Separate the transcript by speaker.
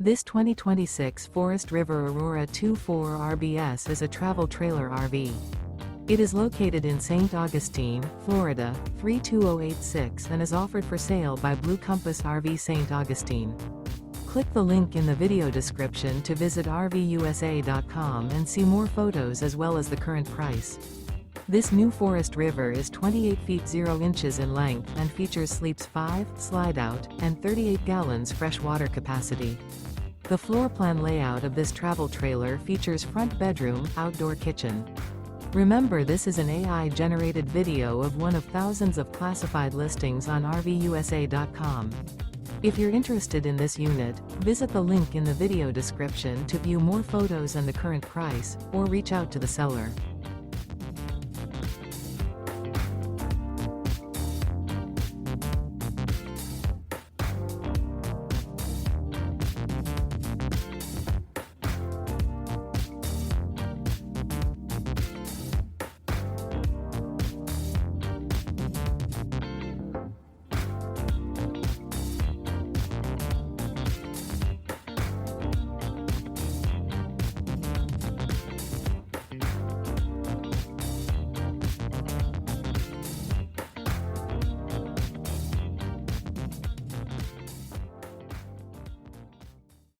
Speaker 1: This 2026 Forest River Aurora 24 RBS is a travel trailer RV. It is located in St. Augustine, Florida, 32086 and is offered for sale by Blue Compass RV St. Augustine. Click the link in the video description to visit RVUSA.com and see more photos as well as the current price. This new Forest River is 28 feet 0 inches in length and features sleeps 5, slide-out, and 38 gallons fresh water capacity. The floor plan layout of this travel trailer features front bedroom, outdoor kitchen. Remember, this is an AI-generated video of one of thousands of classified listings on RVUSA.com. If you're interested in this unit, visit the link in the video description to view more photos and the current price, or reach out to the seller.